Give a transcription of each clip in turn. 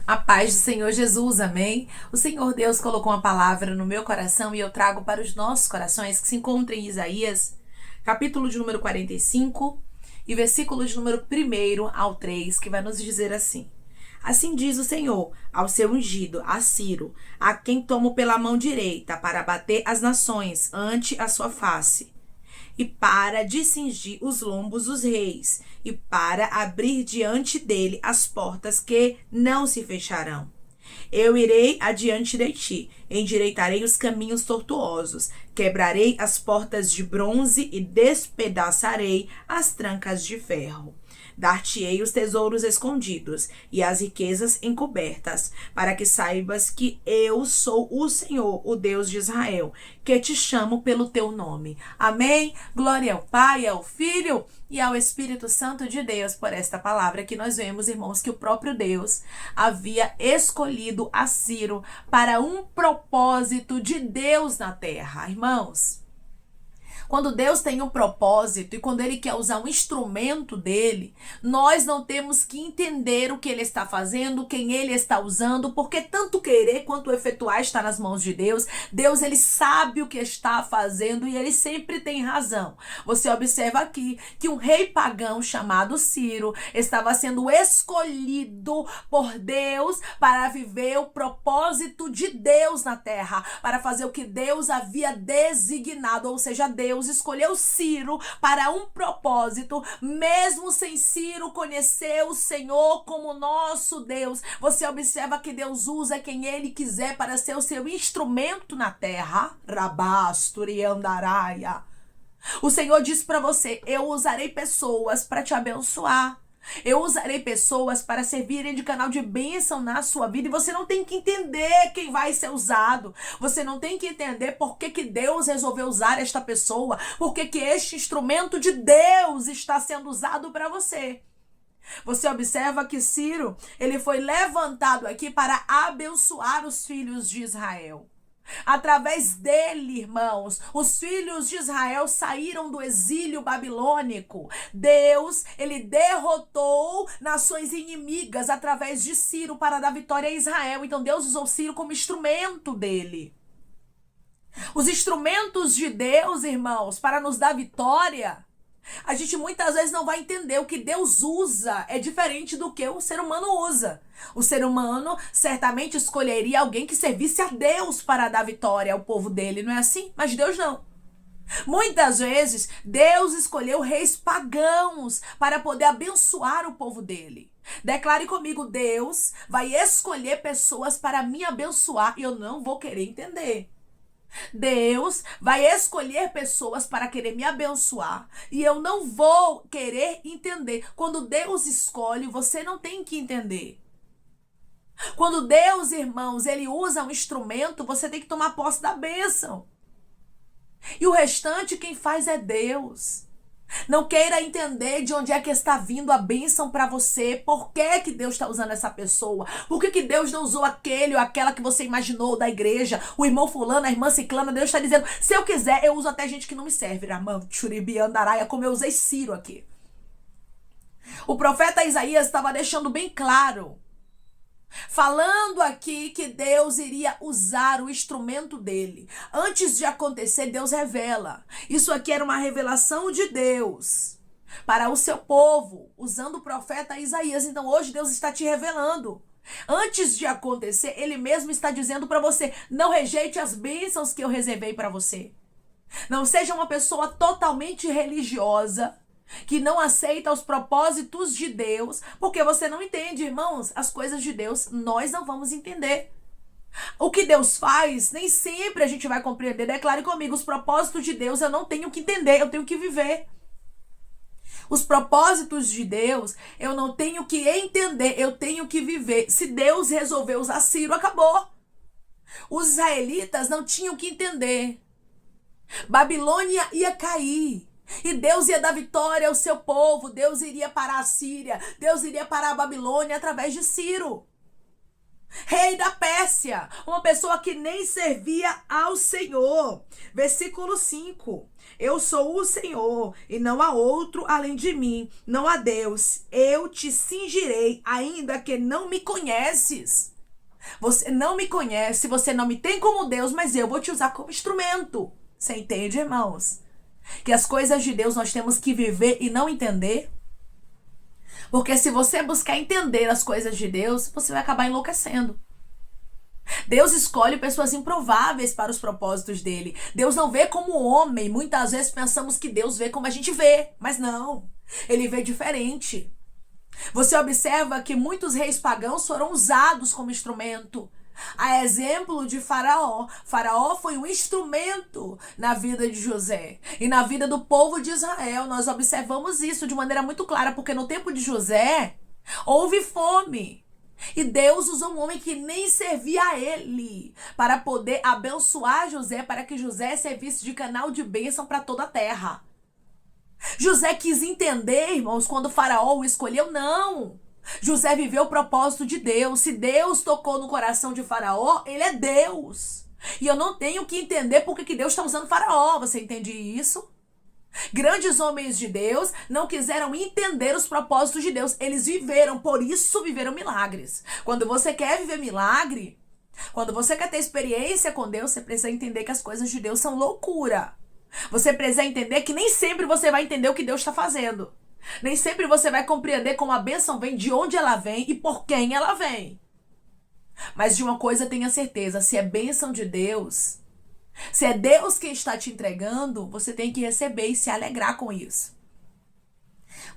A paz do Senhor Jesus, amém? O Senhor Deus colocou uma palavra no meu coração e eu trago para os nossos corações, que se encontra em Isaías, capítulo de número 45 e versículo de número 1 ao 3, que vai nos dizer assim: Assim diz o Senhor ao seu ungido, a Ciro, a quem tomo pela mão direita para bater as nações ante a sua face, e para discingir os lombos dos reis, e para abrir diante dele as portas que não se fecharão. Eu irei adiante de ti, endireitarei os caminhos tortuosos, quebrarei as portas de bronze e despedaçarei as trancas de ferro. Dar-te-ei os tesouros escondidos e as riquezas encobertas, para que saibas que eu sou o Senhor, o Deus de Israel, que te chamo pelo teu nome. Amém? Glória ao Pai, ao Filho e ao Espírito Santo de Deus por esta palavra que nós vemos, irmãos, que o próprio Deus havia escolhido a Ciro para um propósito de Deus na terra. Irmãos, quando Deus tem um propósito e quando Ele quer usar um instrumento dele, nós não temos que entender o que Ele está fazendo, quem Ele está usando, porque tanto querer quanto efetuar está nas mãos de Deus. Deus, Ele sabe o que está fazendo e Ele sempre tem razão. Você observa aqui que um rei pagão chamado Ciro estava sendo escolhido por Deus para viver o propósito de Deus na terra, para fazer o que Deus havia designado, ou seja, Deus escolheu Ciro para um propósito, mesmo sem Ciro conhecer o Senhor como nosso Deus. Você observa que Deus usa quem Ele quiser para ser o seu instrumento na terra. Rabasturiandaraia. O Senhor diz para você: eu usarei pessoas para te abençoar. Eu usarei pessoas para servirem de canal de bênção na sua vida, e você não tem que entender quem vai ser usado. Você não tem que entender por que Deus resolveu usar esta pessoa, por que este instrumento de Deus está sendo usado para você. Você observa que Ciro, ele foi levantado aqui para abençoar os filhos de Israel. Através dele, irmãos, os filhos de Israel saíram do exílio babilônico. Deus, ele derrotou nações inimigas através de Ciro para dar vitória a Israel. Então Deus usou Ciro como instrumento dele. Os instrumentos de Deus, irmãos, para nos dar vitória, a gente muitas vezes não vai entender. O que Deus usa é diferente do que o ser humano usa. O ser humano certamente escolheria alguém que servisse a Deus para dar vitória ao povo dele, não é assim? Mas Deus não. Muitas vezes, Deus escolheu reis pagãos para poder abençoar o povo dele. Declare comigo: Deus vai escolher pessoas para me abençoar e eu não vou querer entender. Deus vai escolher pessoas para querer me abençoar e eu não vou querer entender. Quando Deus escolhe, você não tem que entender. Quando Deus, irmãos, ele usa um instrumento, você tem que tomar posse da bênção. E o restante quem faz é Deus. Não queira entender de onde é que está vindo a bênção para você. Por que Deus está usando essa pessoa? Por que Deus não usou aquele ou aquela que você imaginou da igreja? O irmão fulano, a irmã ciclana. Deus está dizendo: se eu quiser, eu uso até gente que não me serve. Ramam, Churibi, Andaraia, como eu usei Ciro aqui. O profeta Isaías estava deixando bem claro, falando aqui que Deus iria usar o instrumento dele. Antes de acontecer, Deus revela. Isso aqui era uma revelação de Deus para o seu povo, usando o profeta Isaías. Então hoje Deus está te revelando. Antes de acontecer, ele mesmo está dizendo para você: não rejeite as bênçãos que eu reservei para você. Não seja uma pessoa totalmente religiosa, que não aceita os propósitos de Deus, porque você não entende, irmãos. As coisas de Deus nós não vamos entender. O que Deus faz, nem sempre a gente vai compreender. Declare comigo: os propósitos de Deus eu não tenho que entender, eu tenho que viver. Os propósitos de Deus eu não tenho que entender, eu tenho que viver. Se Deus resolveu usar Ciro, acabou. Os israelitas não tinham que entender. Babilônia ia cair. E Deus ia dar vitória ao seu povo. Deus iria parar a Síria. Deus iria parar a Babilônia através de Ciro. rei da Pérsia, uma pessoa que nem servia ao Senhor. Versículo 5. Eu sou o Senhor, e não há outro além de mim, não há Deus. Eu te cingirei, ainda que não me conheces. Você não me conhece, você não me tem como Deus, mas eu vou te usar como instrumento. Você entende, irmãos? Que as coisas de Deus nós temos que viver e não entender. Porque se você buscar entender as coisas de Deus, você vai acabar enlouquecendo. Deus escolhe pessoas improváveis para os propósitos dele. Deus não vê como homem. Muitas vezes pensamos que Deus vê como a gente vê, mas não. Ele vê diferente. Você observa que muitos reis pagãos foram usados como instrumento. A exemplo de Faraó. Faraó foi um instrumento na vida de José. E na vida do povo de Israel, nós observamos isso de maneira muito clara, porque no tempo de José, houve fome. E Deus usou um homem que nem servia a ele para poder abençoar José, para que José servisse de canal de bênção para toda a terra. José quis entender, irmãos, quando o Faraó o escolheu, não. José viveu o propósito de Deus. Se Deus tocou no coração de Faraó, ele é Deus. E eu não tenho que entender por que Deus está usando Faraó. Você entende isso? Grandes homens de Deus não quiseram entender os propósitos de Deus. Eles viveram, por isso viveram milagres. Quando você quer viver milagre, quando você quer ter experiência com Deus, você precisa entender que as coisas de Deus são loucura. Você precisa entender que nem sempre você vai entender o que Deus está fazendo. Nem sempre você vai compreender como a bênção vem, de onde ela vem e por quem ela vem. Mas de uma coisa tenha certeza, se é bênção de Deus, se é Deus quem está te entregando, você tem que receber e se alegrar com isso.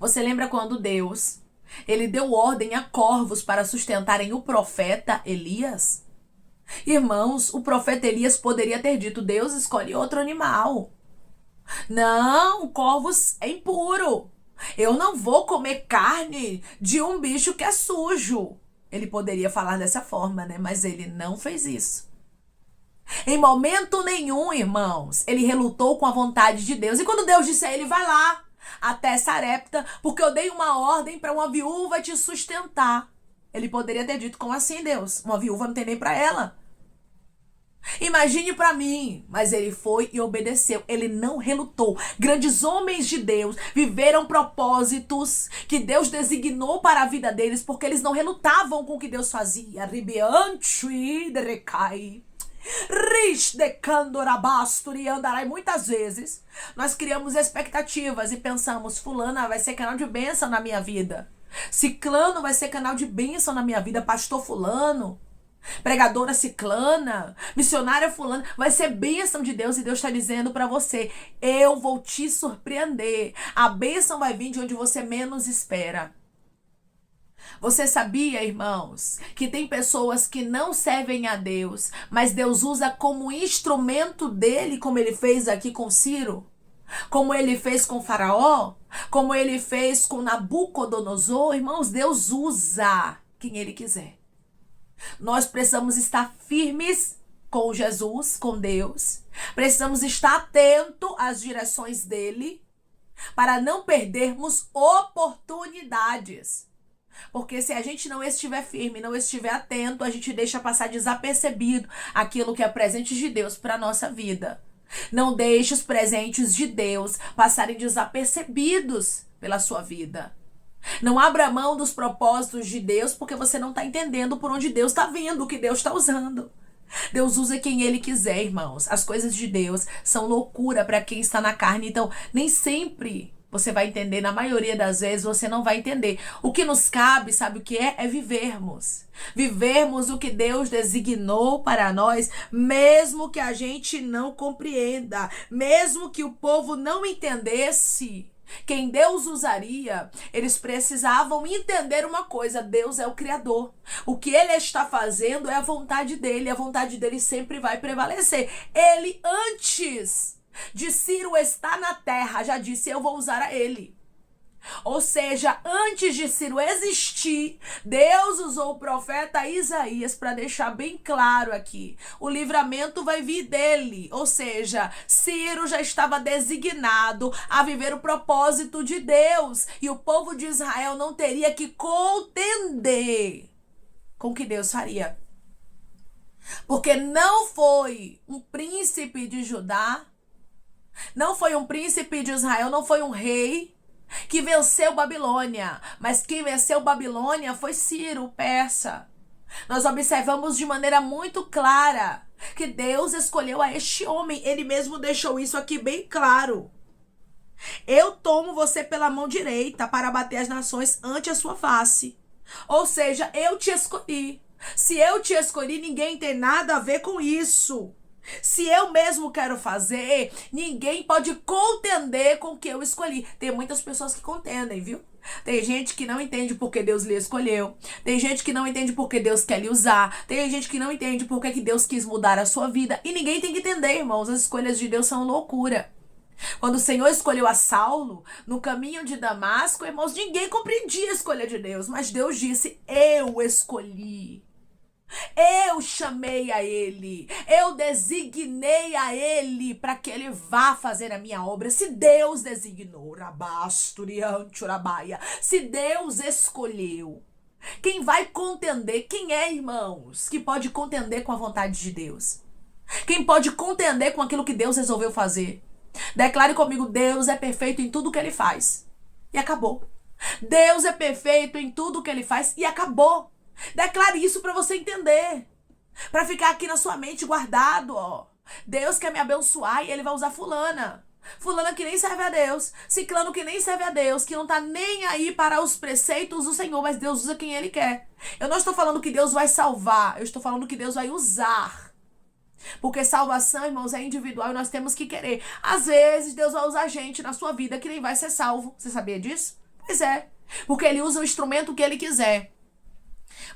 Você lembra quando Deus, ele deu ordem a corvos para sustentarem o profeta Elias? Irmãos, o profeta Elias poderia ter dito, Deus escolhe outro animal. Não, corvos é impuro. Eu não vou comer carne de um bicho que é sujo. Ele poderia falar dessa forma, né? Mas ele não fez isso. Em momento nenhum, irmãos, ele relutou com a vontade de Deus. E quando Deus disse a ele, vai lá até Sarepta, porque eu dei uma ordem para uma viúva te sustentar. Ele poderia ter dito, como assim, Deus? Uma viúva não tem nem para ela. Imagine para mim, mas ele foi e obedeceu, ele não relutou. Grandes homens de Deus viveram propósitos que Deus designou para a vida deles, porque eles não relutavam com o que Deus fazia. Muitas vezes nós criamos expectativas e pensamos, fulana vai ser canal de bênção na minha vida, ciclano vai ser canal de bênção na minha vida, pastor fulano, pregadora ciclana, missionária fulana, vai ser bênção de Deus. E Deus está dizendo para você, eu vou te surpreender. A bênção vai vir de onde você menos espera. Você sabia, irmãos, que tem pessoas que não servem a Deus, mas Deus usa como instrumento dele, como ele fez aqui com Ciro? Como ele fez com Faraó? Como ele fez com Nabucodonosor? Irmãos, Deus usa quem ele quiser. Nós precisamos estar firmes com Jesus, com Deus. Precisamos estar atento às direções dele para não perdermos oportunidades. Porque se a gente não estiver firme, não estiver atento, a gente deixa passar desapercebido aquilo que é presente de Deus para a nossa vida. Não deixe os presentes de Deus passarem desapercebidos pela sua vida. Não abra mão dos propósitos de Deus porque você não está entendendo por onde Deus está vindo, o que Deus está usando. Deus usa quem ele quiser, irmãos. As coisas de Deus são loucura para quem está na carne. Então, nem sempre você vai entender. Na maioria das vezes, você não vai entender. O que nos cabe, sabe o que é? É vivermos. Vivermos o que Deus designou para nós, mesmo que a gente não compreenda. Mesmo que o povo não entendesse quem Deus usaria, eles precisavam entender uma coisa: Deus é o Criador. O que ele está fazendo é a vontade dele. A vontade dele sempre vai prevalecer. Ele, antes de Ciro estar na terra, já disse, eu vou usar a ele. Ou seja, antes de Ciro existir, Deus usou o profeta Isaías para deixar bem claro aqui. O livramento vai vir dele. Ou seja, Ciro já estava designado a viver o propósito de Deus. E o povo de Israel não teria que contender com o que Deus faria. Porque não foi um príncipe de Judá, não foi um príncipe de Israel, não foi um rei que venceu Babilônia, mas quem venceu Babilônia foi Ciro, o persa. Nós observamos de maneira muito clara que Deus escolheu a este homem. Ele mesmo deixou isso aqui bem claro. Eu tomo você pela mão direita para bater as nações ante a sua face. Ou seja, eu te escolhi. Se eu te escolhi, ninguém tem nada a ver com isso. Se eu mesmo quero fazer, ninguém pode contender com o que eu escolhi. Tem muitas pessoas que contendem, viu? Tem gente que não entende porque Deus lhe escolheu. Tem gente que não entende porque Deus quer lhe usar. Tem gente que não entende porque que Deus quis mudar a sua vida. E ninguém tem que entender, irmãos. As escolhas de Deus são loucura. Quando o Senhor escolheu a Saulo no caminho de Damasco, irmãos, ninguém compreendia a escolha de Deus. Mas Deus disse, eu escolhi. Eu chamei a ele, eu designei a ele para que ele vá fazer a minha obra. Se Deus designou, se Deus escolheu, quem vai contender? Quem é, irmãos, que pode contender com a vontade de Deus? Quem pode contender com aquilo que Deus resolveu fazer? Declare comigo, Deus é perfeito em tudo que ele faz. E acabou. Deus é perfeito em tudo que ele faz e acabou. Declare isso para você entender. Para ficar aqui na sua mente guardado, ó. Deus quer me abençoar e ele vai usar fulana. Fulana que nem serve a Deus. Ciclano que nem serve a Deus. Que não tá nem aí para os preceitos do Senhor. Mas Deus usa quem ele quer. Eu não estou falando que Deus vai salvar. Eu estou falando que Deus vai usar. Porque salvação, irmãos, é individual e nós temos que querer. Às vezes Deus vai usar gente na sua vida que nem vai ser salvo. Você sabia disso? Pois é. Porque ele usa o instrumento que ele quiser.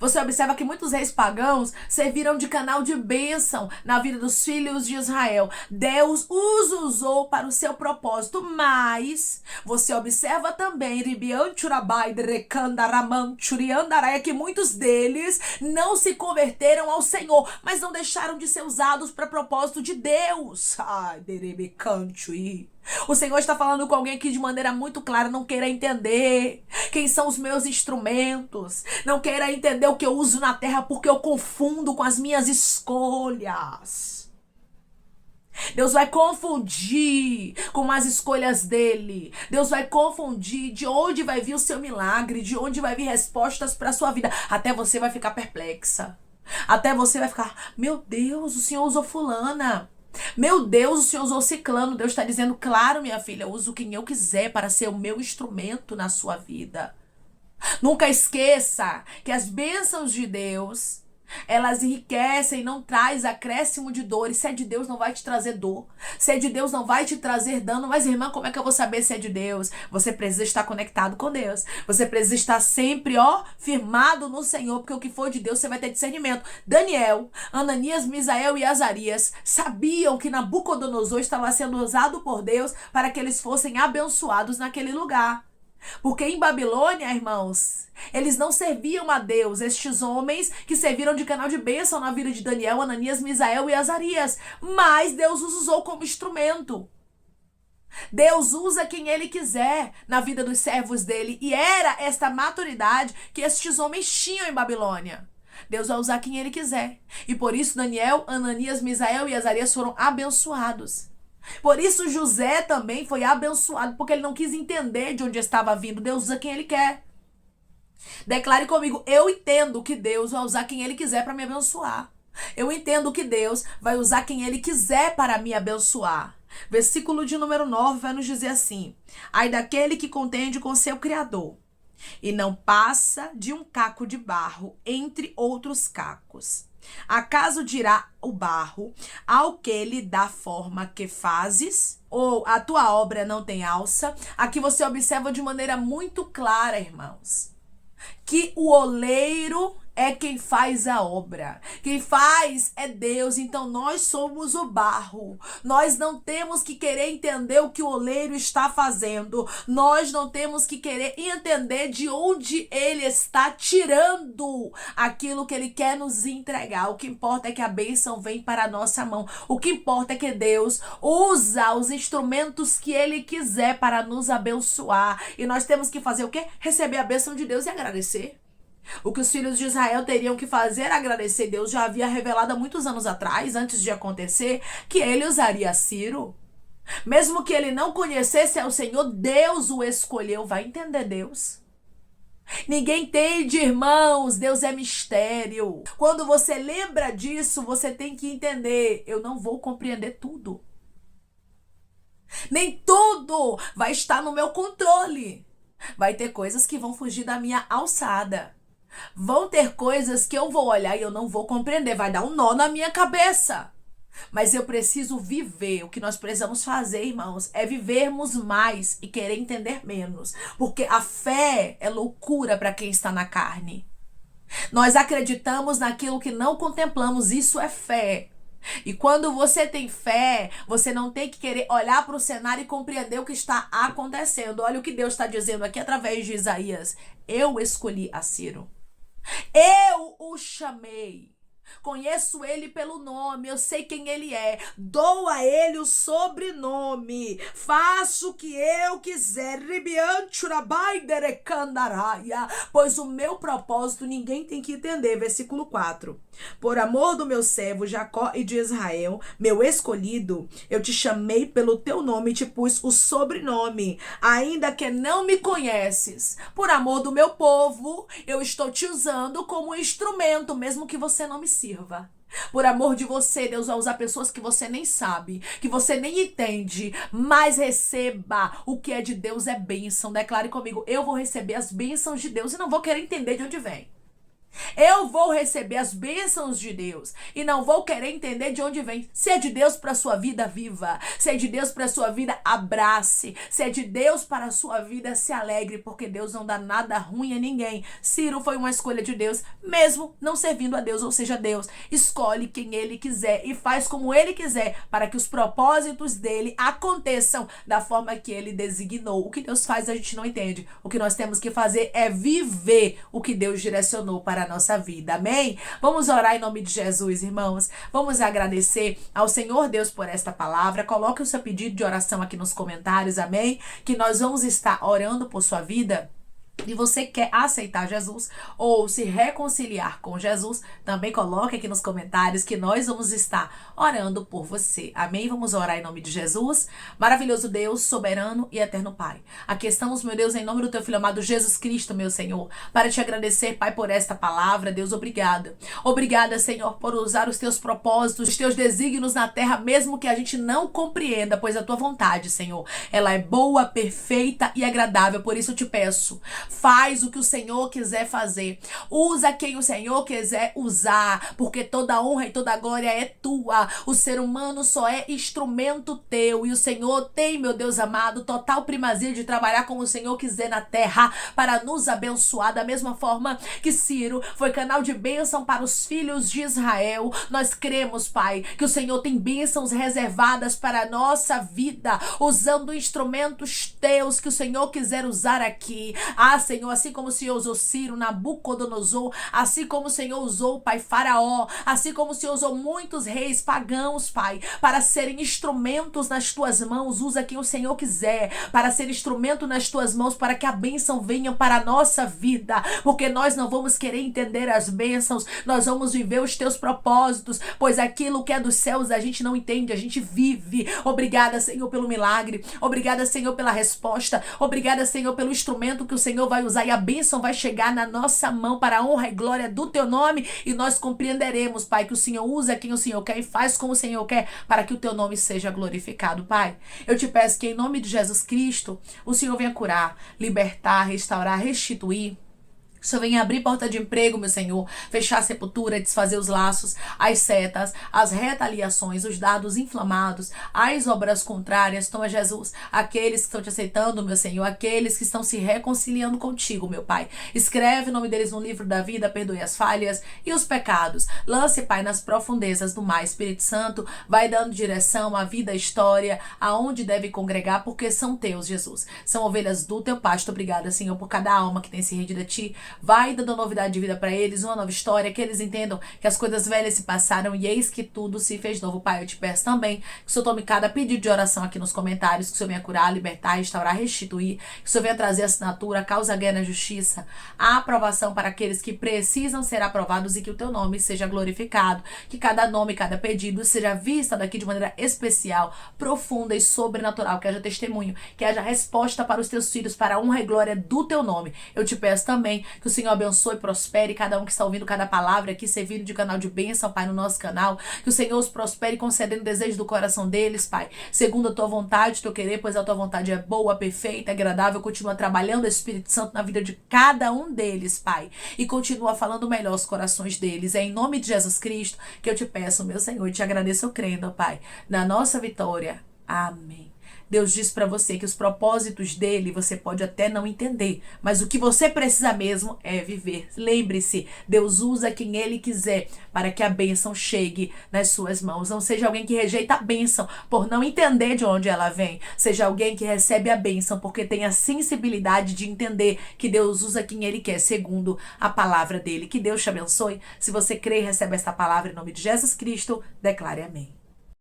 Você observa que muitos reis pagãos serviram de canal de bênção na vida dos filhos de Israel. Deus os usou para o seu propósito, mas você observa também que muitos deles não se converteram ao Senhor, mas não deixaram de ser usados para propósito de Deus. O Senhor está falando com alguém que de maneira muito clara não queira entender quem são os meus instrumentos, não queira entender o que eu uso na terra porque eu confundo com as minhas escolhas. Deus vai confundir com as escolhas dele. Deus vai confundir de onde vai vir o seu milagre, de onde vai vir respostas para a sua vida. Até você vai ficar perplexa. Até você vai ficar, meu Deus, o Senhor usou fulana. Meu Deus, o Senhor usou ciclano. Deus está dizendo, claro, minha filha, eu uso quem eu quiser para ser o meu instrumento na sua vida. Nunca esqueça que as bênçãos de Deus, elas enriquecem, não traz acréscimo de dor. E se é de Deus, não vai te trazer dor. Se é de Deus, não vai te trazer dano. Mas, irmã, como é que eu vou saber se é de Deus? Você precisa estar conectado com Deus. Você precisa estar sempre, firmado no Senhor, porque o que for de Deus, você vai ter discernimento. Daniel, Ananias, Misael e Azarias sabiam que Nabucodonosor estava sendo usado por Deus para que eles fossem abençoados naquele lugar. Porque em Babilônia, irmãos, eles não serviam a Deus. Estes homens que serviram de canal de bênção na vida de Daniel, Ananias, Misael e Azarias. Mas Deus os usou como instrumento. Deus usa quem ele quiser na vida dos servos dele. E era esta maturidade que estes homens tinham em Babilônia. Deus vai usar quem ele quiser. E por isso Daniel, Ananias, Misael e Azarias foram abençoados. Por isso José também foi abençoado, porque ele não quis entender de onde estava vindo. Deus usa quem ele quer. Declare comigo, eu entendo que Deus vai usar quem ele quiser para me abençoar. Eu entendo que Deus vai usar quem ele quiser para me abençoar. Versículo de número 9 vai nos dizer assim: ai daquele que contende com seu Criador e não passa de um caco de barro entre outros cacos. Acaso dirá o barro ao que lhe dá forma que fazes? Ou a tua obra não tem alça? Aqui você observa de maneira muito clara, irmãos, que o oleiro é quem faz a obra. Quem faz é Deus. Então nós somos o barro. Nós não temos que querer entender o que o oleiro está fazendo. Nós não temos que querer entender de onde ele está tirando aquilo que ele quer nos entregar. O que importa é que a bênção vem para a nossa mão. O que importa é que Deus usa os instrumentos que ele quiser para nos abençoar. E nós temos que fazer o quê? Receber a bênção de Deus e agradecer. O que os filhos de Israel teriam que fazer, agradecer. Deus já havia revelado há muitos anos atrás, antes de acontecer, que ele usaria Ciro. Mesmo que ele não conhecesse ao Senhor, Deus o escolheu. Vai entender Deus. Ninguém entende, irmãos. Deus é mistério. Quando você lembra disso, você tem que entender. Eu não vou compreender tudo. Nem tudo vai estar no meu controle. Vai ter coisas que vão fugir da minha alçada. Vão ter coisas que eu vou olhar e eu não vou compreender. Vai dar um nó na minha cabeça. Mas eu preciso viver. O que nós precisamos fazer, irmãos, é vivermos mais e querer entender menos. Porque a fé é loucura para quem está na carne. Nós acreditamos naquilo que não contemplamos. Isso é fé. E quando você tem fé, você não tem que querer olhar para o cenário e compreender o que está acontecendo. Olha o que Deus está dizendo aqui através de Isaías. Eu escolhi a Ciro. Eu o chamei. Conheço ele pelo nome, eu sei quem ele é. Dou a ele o sobrenome. Faço o que eu quiser. Pois o meu propósito ninguém tem que entender. Versículo 4. Por amor do meu servo Jacó e de Israel, meu escolhido, eu te chamei pelo teu nome e te pus o sobrenome, ainda que não me conheces. Por amor do meu povo, eu estou te usando como instrumento, mesmo que você não me sirva. Por amor de você, Deus vai usar pessoas que você nem sabe, que você nem entende, mas receba o que é de Deus é bênção. Declare comigo, eu vou receber as bênçãos de Deus e não vou querer entender de onde vem. Eu vou receber as bênçãos de Deus e não vou querer entender de onde vem. Se é de Deus para a sua vida, viva. Se é de Deus para a sua vida, abrace. Se é de Deus para a sua vida, se alegre, porque Deus não dá nada ruim a ninguém. Ciro foi uma escolha de Deus, mesmo não servindo a Deus, ou seja, Deus escolhe quem ele quiser e faz como ele quiser para que os propósitos dele aconteçam da forma que ele designou. O que Deus faz a gente não entende. O que nós temos que fazer é viver o que Deus direcionou para a nossa vida, amém? Vamos orar em nome de Jesus, irmãos. Vamos agradecer ao Senhor Deus por esta palavra. Coloque o seu pedido de oração aqui nos comentários, amém? Que nós vamos estar orando por sua vida. E você quer aceitar Jesus ou se reconciliar com Jesus, também coloque aqui nos comentários que nós vamos estar orando por você. Amém? Vamos orar em nome de Jesus. Maravilhoso Deus, soberano e eterno Pai. Aqui estamos, meu Deus, em nome do teu Filho amado Jesus Cristo, meu Senhor, para te agradecer, Pai, por esta palavra. Deus, obrigada. Obrigada, Senhor, por usar os teus propósitos, os teus desígnios na terra, mesmo que a gente não compreenda, pois a tua vontade, Senhor, ela é boa, perfeita e agradável. Por isso eu te peço, faz o que o Senhor quiser fazer. Usa quem o Senhor quiser usar, porque toda honra e toda glória é tua. O ser humano só é instrumento teu. E o Senhor tem, meu Deus amado, total primazia de trabalhar como o Senhor quiser na terra para nos abençoar. Da mesma forma que Ciro foi canal de bênção para os filhos de Israel, nós cremos, Pai, que o Senhor tem bênçãos reservadas para a nossa vida, usando instrumentos teus que o Senhor quiser usar aqui. Senhor, assim como o Senhor usou Ciro, Nabucodonosor, assim como o Senhor usou, Pai, Faraó, assim como o Senhor usou muitos reis pagãos, Pai, para serem instrumentos nas tuas mãos. Usa quem o Senhor quiser para ser instrumento nas tuas mãos, para que a bênção venha para a nossa vida, porque nós não vamos querer entender as bênçãos, nós vamos viver os teus propósitos, pois aquilo que é dos céus a gente não entende, a gente vive. Obrigada, Senhor, pelo milagre, obrigada, Senhor, pela resposta, obrigada, Senhor, pelo instrumento que o Senhor vai usar e a bênção vai chegar na nossa mão para a honra e glória do teu nome, e nós compreenderemos, Pai, que o Senhor usa quem o Senhor quer e faz como o Senhor quer para que o teu nome seja glorificado. Pai, eu te peço que em nome de Jesus Cristo o Senhor venha curar, libertar, restaurar, restituir. O Senhor venha abrir porta de emprego, meu Senhor, fechar a sepultura, desfazer os laços, as setas, as retaliações, os dados inflamados, as obras contrárias. Toma, Jesus, aqueles que estão te aceitando, meu Senhor, aqueles que estão se reconciliando contigo, meu Pai. Escreve o nome deles no livro da vida, perdoe as falhas e os pecados. Lance, Pai, nas profundezas do mar. Espírito Santo, vai dando direção à vida, à história, aonde deve congregar, porque são teus, Jesus. São ovelhas do teu pasto. Obrigada, Senhor, por cada alma que tem se rendido a ti. Vai dando novidade de vida para eles, uma nova história, que eles entendam que as coisas velhas se passaram e eis que tudo se fez novo. Pai, eu te peço também que o Senhor tome cada pedido de oração aqui nos comentários, que o Senhor venha curar, libertar, restaurar, restituir, que o Senhor venha trazer assinatura, causa ganha na justiça, a aprovação para aqueles que precisam ser aprovados e que o teu nome seja glorificado, que cada nome, cada pedido seja vista daqui de maneira especial, profunda e sobrenatural, que haja testemunho, que haja resposta para os teus filhos, para a honra e glória do teu nome. Eu te peço também que o Senhor abençoe e prospere cada um que está ouvindo cada palavra aqui, servindo de canal de bênção, Pai, no nosso canal, que o Senhor os prospere, concedendo o desejo do coração deles, Pai, segundo a tua vontade, teu querer, pois a tua vontade é boa, perfeita, agradável. Continua trabalhando o Espírito Santo na vida de cada um deles, Pai, e continua falando melhor aos corações deles. É em nome de Jesus Cristo que eu te peço, meu Senhor, e te agradeço crendo, Pai, na nossa vitória. Amém. Deus diz para você que os propósitos dele você pode até não entender, mas o que você precisa mesmo é viver. Lembre-se, Deus usa quem ele quiser para que a bênção chegue nas suas mãos. Não seja alguém que rejeita a bênção por não entender de onde ela vem. Seja alguém que recebe a bênção porque tem a sensibilidade de entender que Deus usa quem ele quer, segundo a palavra dele. Que Deus te abençoe. Se você crê e recebe esta palavra em nome de Jesus Cristo, declare amém.